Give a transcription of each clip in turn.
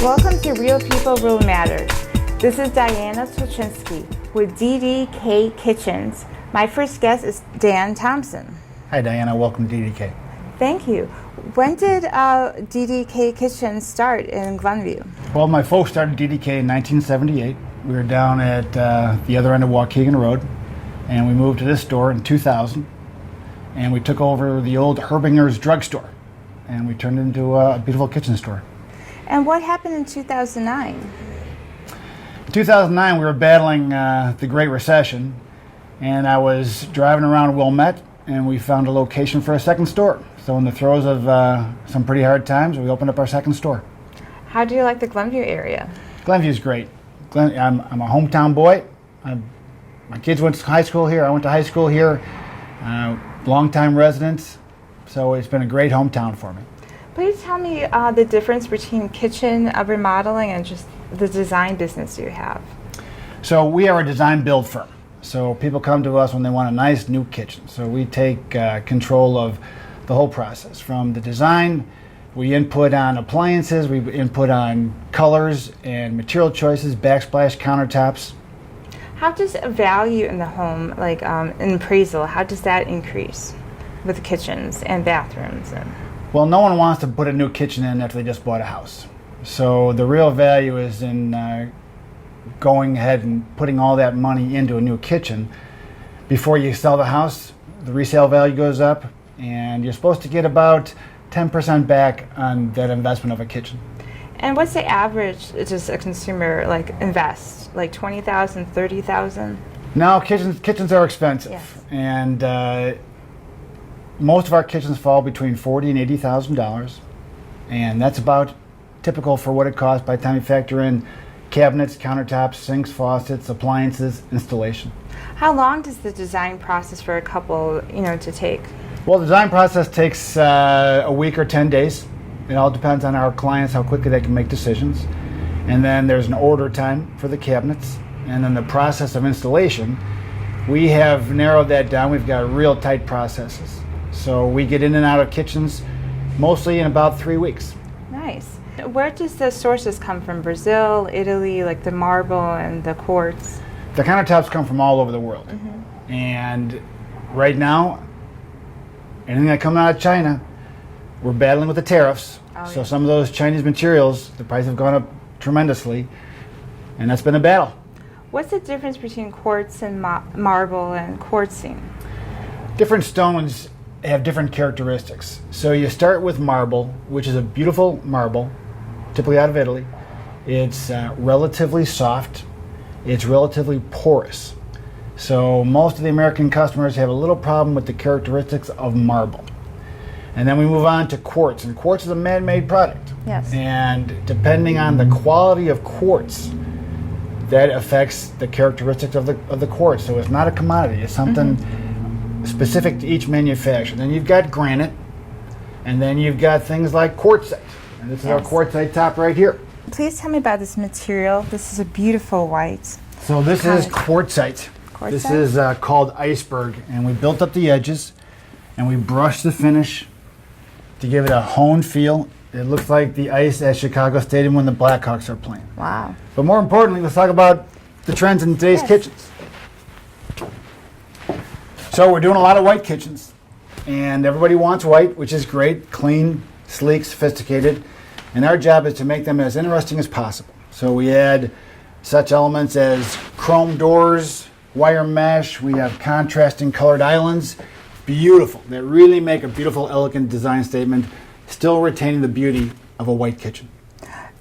Welcome to Real People, Real Matters. This is Diana Tulchinsky with DDK Kitchens. My first guest is Dan Thompson. Hi Diana, welcome to DDK. Thank you. When did DDK Kitchens start in Glenview? Well, my folks started DDK in 1978. We were down at the other end of Waukegan Road, and we moved to this store in 2000. And we took over the old Herbinger's drugstore, and we turned it into a beautiful kitchen store. And what happened in 2009? In 2009, we were battling the Great Recession, and I was driving around Wilmette, and we found a location for a second store. So in the throes of some pretty hard times, we opened up our second store. How do you like the Glenview area? Glenview's great. I'm a hometown boy. My kids went to high school here. I went to high school here. Long-time residents. So it's been a great hometown for me. Please tell me the difference between kitchen remodeling and just the design business you have. So we are a design build firm. So people come to us when they want a nice new kitchen. So we take control of the whole process. From the design, we input on appliances, we input on colors and material choices, backsplash countertops. How does value in the home, like in appraisal, how does that increase with the kitchens and bathrooms? Well, no one wants to put a new kitchen in after they just bought a house. So the real value is in going ahead and putting all that money into a new kitchen. Before you sell the house, the resale value goes up, and you're supposed to get about 10% back on that investment of a kitchen. And what's the average does a consumer invest? Like $20,000, $30,000? No, kitchens are expensive. Yes. And most of our kitchens fall between $40,000 and $80,000, and that's about typical for what it costs by the time you factor in cabinets, countertops, sinks, faucets, appliances, installation. How long does the design process for a couple, to take? Well, the design process takes a week or 10 days. It all depends on our clients, how quickly they can make decisions. And then there's an order time for the cabinets. And then the process of installation, we have narrowed that down. We've got real tight processes. So we get in and out of kitchens mostly in about 3 weeks. Nice. Where does the sources come from? Brazil, Italy, like the marble and the quartz? The countertops come from all over the world. Mm-hmm. And right now, anything that comes out of China, we're battling with the tariffs. So some of those Chinese materials, the price have gone up tremendously, and that's been a battle. What's the difference between quartz and marble and quartzing? Different stones have different characteristics. So you start with marble, which is a beautiful marble, typically out of Italy. It's relatively soft. It's relatively porous. So most of the American customers have a little problem with the characteristics of marble. And then we move on to quartz, and quartz is a man-made product. Yes. And depending on the quality of quartz, that affects the characteristics of the quartz. So it's not a commodity. It's something specific to each manufacturer. Then you've got granite, and then you've got things like quartzite. And this is our quartzite top right here. Please tell me about this material. This is a beautiful white. So this is quartzite. This is called iceberg, and we built up the edges, and we brushed the finish to give it a honed feel. It looks like the ice at Chicago Stadium when the Blackhawks are playing. Wow. But more importantly, let's talk about the trends in today's kitchens. So we're doing a lot of white kitchens, and everybody wants white, which is great, clean, sleek, sophisticated, and our job is to make them as interesting as possible. So we add such elements as chrome doors, wire mesh, we have contrasting colored islands. Beautiful. They really make a beautiful, elegant design statement, still retaining the beauty of a white kitchen.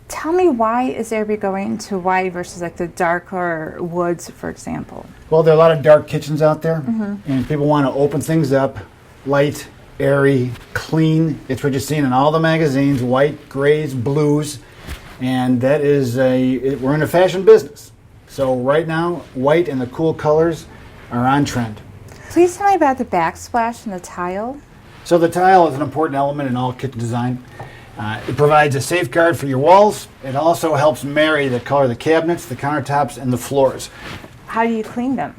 Tell me, why is everybody going to white versus like the darker woods, for example? Well, there are a lot of dark kitchens out there, and people want to open things up, light, airy, clean. It's what you're seeing in all the magazines, white, grays, blues, and that is we're in a fashion business. So right now, white and the cool colors are on trend. Please tell me about the backsplash and the tile. So the tile is an important element in all kitchen design. It provides a safeguard for your walls. It also helps marry the color of the cabinets, the countertops, and the floors. How do you clean them?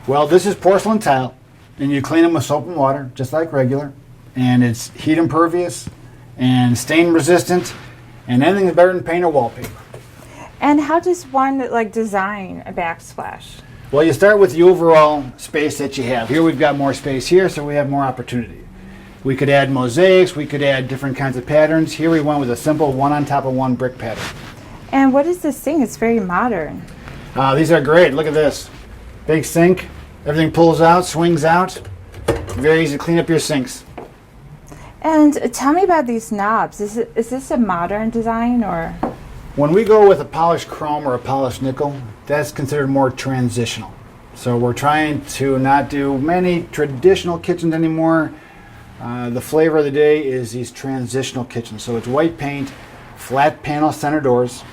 Well, this is porcelain tile, and you clean them with soap and water, just like regular. And it's heat impervious and stain resistant, And anything is better than paint or wallpaper. And how does one like design a backsplash? Well, you start with the overall space that you have. Here we've got more space here, so we have more opportunity. We could add mosaics, we could add different kinds of patterns. Here we went with a simple one on top of one brick pattern. And what is this thing? It's very modern. These are great. Look at this. Big sink. Everything pulls out, swings out. Very easy to clean up your sinks. And tell me about these knobs. Is this a modern design or? When we go with a polished chrome or a polished nickel, that's considered more transitional. So we're trying to not do many traditional kitchens anymore. The flavor of the day is these transitional kitchens. So it's white paint, flat panel center doors,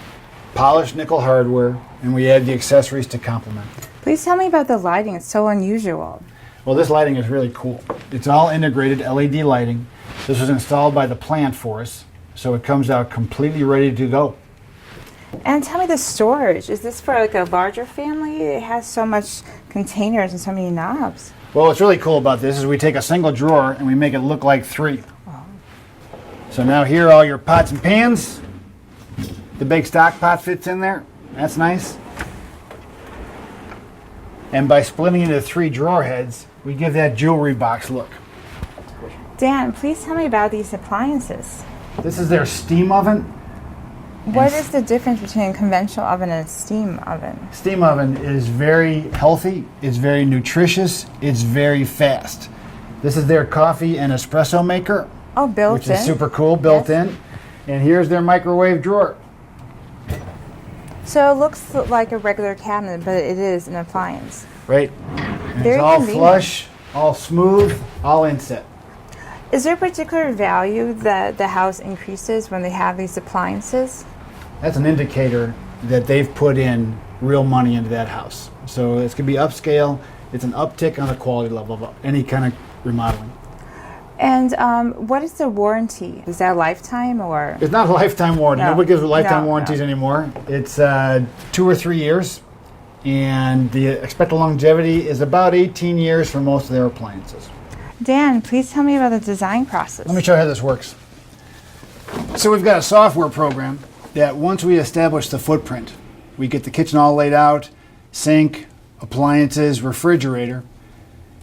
polished nickel hardware, and we add the accessories to complement. Please tell me about the lighting. It's so unusual. Well, this lighting is really cool. It's all integrated LED lighting. This was installed by the plant for us, so it comes out completely ready to go. And tell me the storage. Is this for like a larger family? It has so much containers and so many knobs. Well, what's really cool about this is we take a single drawer and we make it look like three. Oh. So now here are all your pots and pans. The big stock pot fits in there. That's nice. And by splitting into three drawer heads, we give that jewelry box look. Dan, please tell me about these appliances. This is their steam oven. What is the difference between a conventional oven and a steam oven? Steam oven is very healthy, it's very nutritious, it's very fast. This is their coffee and espresso maker. Oh, built which in? is super cool, built in. And here's their microwave drawer. So it looks like a regular cabinet, but it is an appliance. Right. And Very it's all convenient. flush, all smooth, all inset. Is there a particular value that the house increases when they have these appliances? That's an indicator that they've put in real money into that house. So it's going to be upscale. It's an uptick on the quality level of any kind of remodeling. And what is the warranty? Is that a lifetime or? It's not a lifetime warranty. No. Nobody gives lifetime No, warranties no. anymore. It's 2 or 3 years. And the expected longevity is about 18 years for most of their appliances. Dan, please tell me about the design process. Let me show you how this works. So we've got a software program that once we establish the footprint, we get the kitchen all laid out, sink, appliances, refrigerator.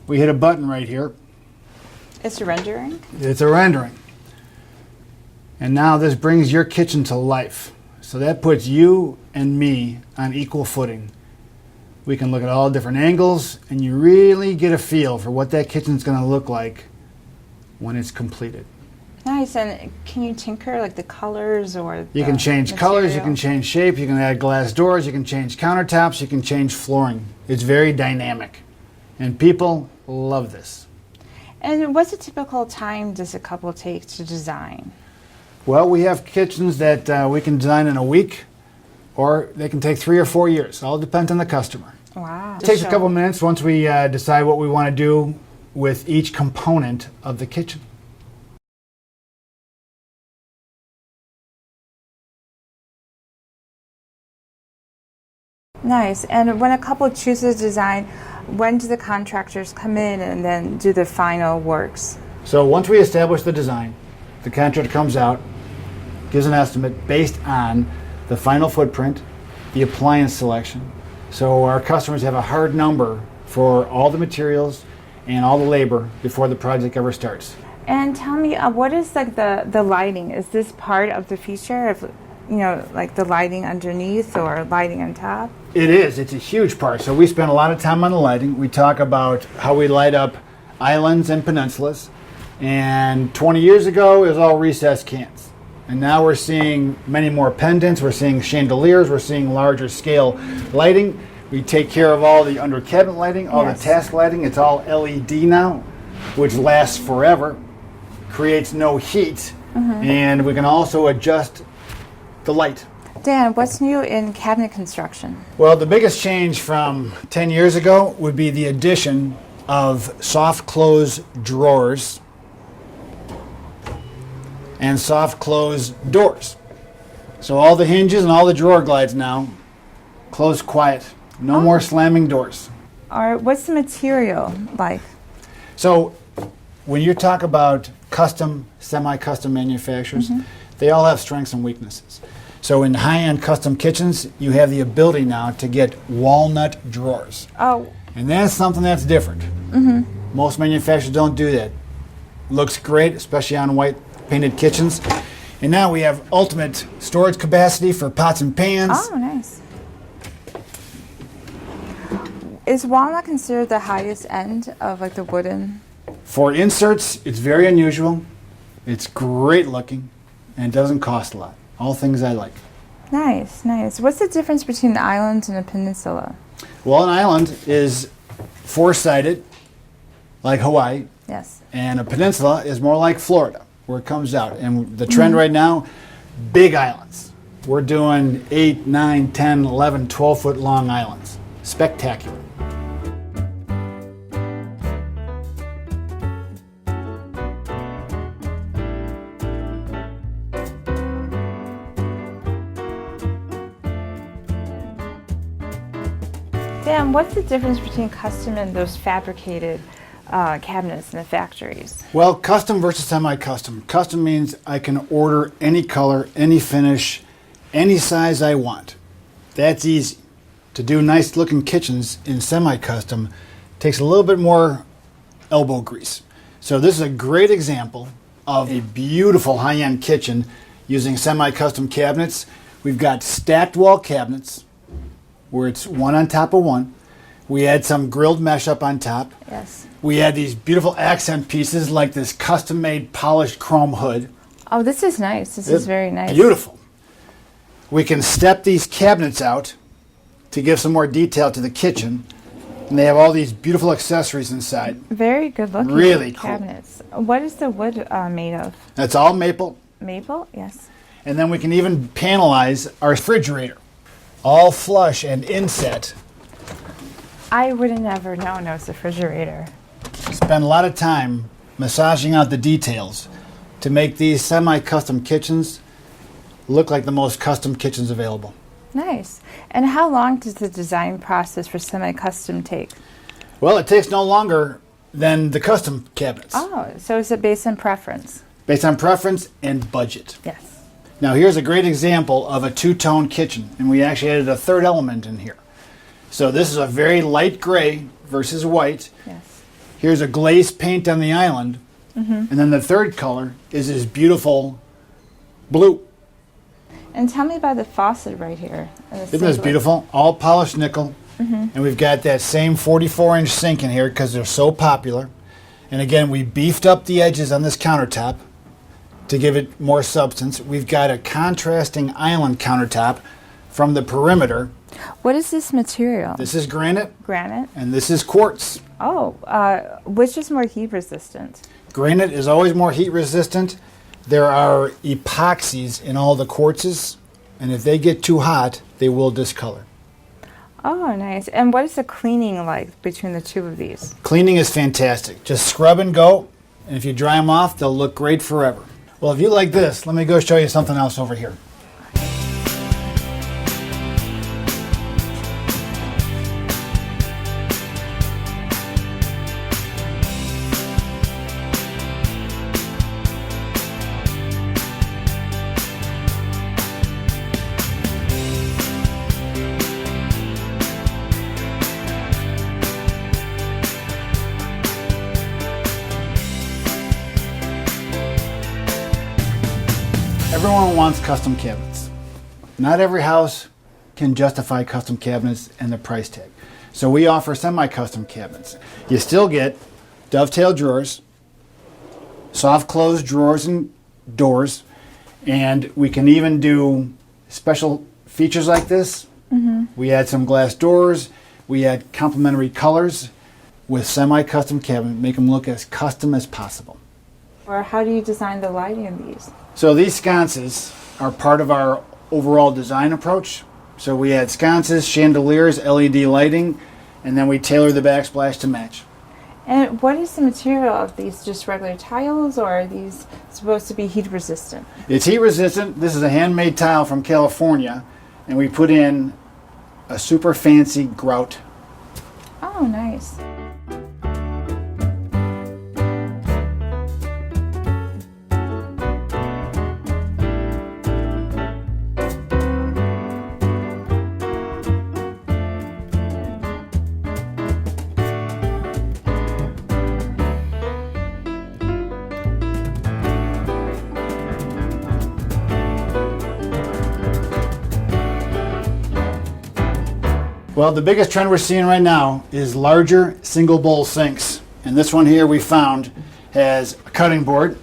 We hit a button right here. It's rendering? It's a rendering. And now this brings your kitchen to life. So that puts you and me on equal footing. We can look at all different angles, and you really get a feel for what that kitchen's going to look like when it's completed. Nice. And can you tinker like the colors or You can change colors, you can change shape, you can add glass doors, you can change countertops, you can change flooring. It's very dynamic. And people love this. And what's a typical time does a couple take to design? Well, we have kitchens that we can design in a week, or they can take 3 or 4 years. All depends on the customer. Wow. It takes a couple minutes once we decide what we want to do with each component of the kitchen. Nice. And when a couple chooses design, when do the contractors come in and then do the final works? So once we establish the design, the contractor comes out, gives an estimate based on the final footprint, the appliance selection. So our customers have a hard number for all the materials and all the labor before the project ever starts. And tell me, what is like the lighting? Is this part of the feature of, like the lighting underneath or lighting on top? It is. It's a huge part. So we spend a lot of time on the lighting. We talk about how we light up islands and peninsulas. And 20 years ago, it was all recessed cans. And now we're seeing many more pendants. We're seeing chandeliers. We're seeing larger scale lighting. We take care of all the under cabinet lighting, all Yes. the task lighting. It's all LED now, which lasts forever, creates no heat, and we can also adjust the light. Dan, what's new in cabinet construction? Well, the biggest change from 10 years ago would be the addition of soft close drawers and soft close doors. So all the hinges and all the drawer glides now close quiet. No more slamming doors. Or what's the material like? So when you talk about custom, semi-custom manufacturers, They all have strengths and weaknesses. So in high-end custom kitchens, you have the ability now to get walnut drawers. Oh, And that's something that's different. Most manufacturers don't do that. Looks great, especially on white painted kitchens. And now we have ultimate storage capacity for pots and pans. oh, nice. Is walnut considered the highest end of like the wooden? For inserts, it's very unusual. It's great looking and it doesn't cost a lot. All things I like. Nice, nice. What's the difference between the island and a peninsula? Well, an island is four-sided, like Hawaii, Yes. and a peninsula is more like Florida, where it comes out. And the trend right now, big islands. We're doing 8, 9, 10, 11, 12-foot long islands. Spectacular. Dan, what's the difference between custom and those fabricated cabinets in the factories? Well, custom versus semi-custom. Custom means I can order any color, any finish, any size I want. That's easy. To do nice looking kitchens in semi-custom takes a little bit more elbow grease. So this is a great example of a beautiful high-end kitchen using semi-custom cabinets. We've got stacked wall cabinets where it's one on top of one. We add some grilled mesh up on top. Yes. We add these beautiful accent pieces like this custom-made polished chrome hood. Oh, this is nice. This is very nice. Beautiful. We can step these cabinets out to give some more detail to the kitchen. And they have all these beautiful accessories inside. Very good looking Really cool. cabinets. What is the wood made of? That's all maple. Maple? Yes. And then we can even panelize our refrigerator. All flush and inset. I would have never known it was a refrigerator. Spend a lot of time massaging out the details to make these semi-custom kitchens look like the most custom kitchens available. Nice. And how long does the design process for semi-custom take? Well, it takes no longer than the custom cabinets, Oh, so is it based on preference? based on preference and budget. Yes. Now here's a great example of a two-tone kitchen, and we actually added a third element in here. So this is a very light gray versus white. Yes. Here's a glazed paint on the island, and then the third color is this beautiful blue. And tell me about the faucet right here. And the Isn't this sink. beautiful? All polished nickel. And we've got that same 44-inch sink in here because they're so popular. And again, we beefed up the edges on this countertop to give it more substance. We've got a contrasting island countertop from the perimeter. What is this material? This is granite, Granite? and this is quartz. Oh, which is more heat resistant? Granite is always more heat resistant. There are epoxies in all the quartzes, and if they get too hot, they will discolor. Oh, nice. And what is the cleaning like between the two of these? Cleaning is fantastic. Just scrub and go, and if you dry them off, they'll look great forever. Well, if you like this, let me go show you something else over here. Everyone wants custom cabinets. Not every house can justify custom cabinets and the price tag. So we offer semi-custom cabinets. You still get dovetail drawers, soft close drawers and doors, and we can even do special features like this. We add some glass doors, we add complementary colors with semi-custom cabinet, make them look as custom as possible. Or how do you design the lighting of these? So these sconces are part of our overall design approach. So we add sconces, chandeliers, LED lighting, and then we tailor the backsplash to match. And what is the material of these? Just regular tiles, or are these supposed to be heat resistant? It's heat resistant. This is a handmade tile from California, and we put in a super fancy grout. Oh, nice. Well, the biggest trend we're seeing right now is larger single bowl sinks. And this one here we found has a cutting board,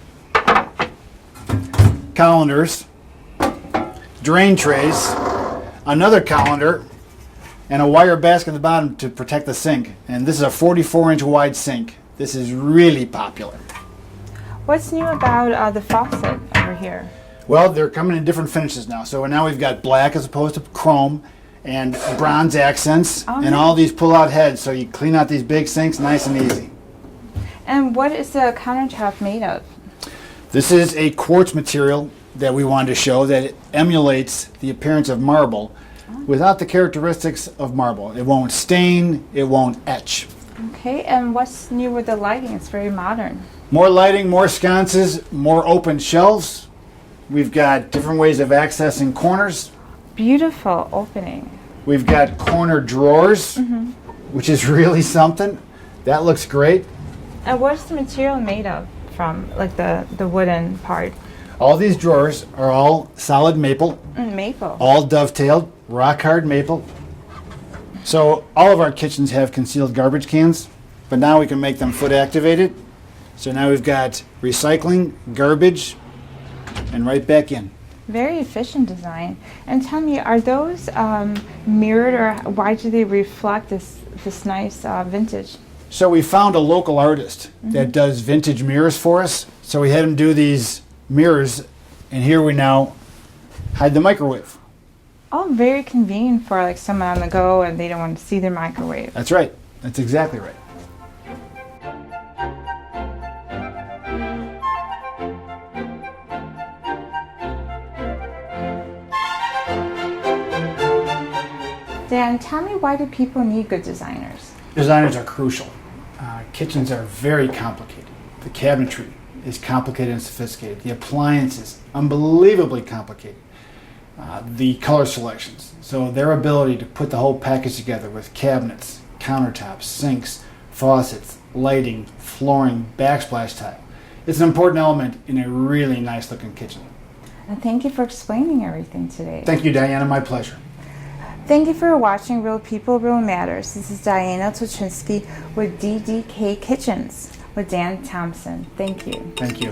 colanders, drain trays, another colander, and a wire basket at the bottom to protect the sink. And this is a 44-inch wide sink. This is really popular. What's new about the faucet over here? Well, they're coming in different finishes now. So now we've got black as opposed to chrome and bronze accents and all these pull-out heads. So you clean out these big sinks nice and easy. And what is the countertop made of? This is a quartz material that we wanted to show that it emulates the appearance of marble without the characteristics of marble. It won't stain, it won't etch. Okay, and what's new with the lighting? It's very modern. More lighting, more sconces, more open shelves. We've got different ways of accessing corners. Beautiful opening. We've got corner drawers, which is really something. That looks great. And what's the material made of from, like the wooden part? All these drawers are all solid maple, Maple. all dovetailed, rock hard maple. So all of our kitchens have concealed garbage cans, but now we can make them foot activated. So now we've got recycling, garbage, and right back in. Very efficient design. And tell me, are those mirrored, or why do they reflect this nice vintage? So we found a local artist that does vintage mirrors for us. So we had him do these mirrors, and here we now hide the microwave. Oh, very convenient for like someone on the go and they don't want to see their microwave. That's right. That's exactly right. Dan, tell me, why do people need good designers? Designers are crucial. Kitchens are very complicated. The cabinetry is complicated and sophisticated. The appliances, unbelievably complicated. The color selections. So their ability to put the whole package together with cabinets, countertops, sinks, faucets, lighting, flooring, backsplash tile. It's an important element in a really nice looking kitchen. And thank you for explaining everything today. Thank you, Diana. My pleasure. Thank you for watching Real People, Real Matters. This is Diana Tulchinsky with DDK Kitchens with Dan Thompson. Thank you. Thank you.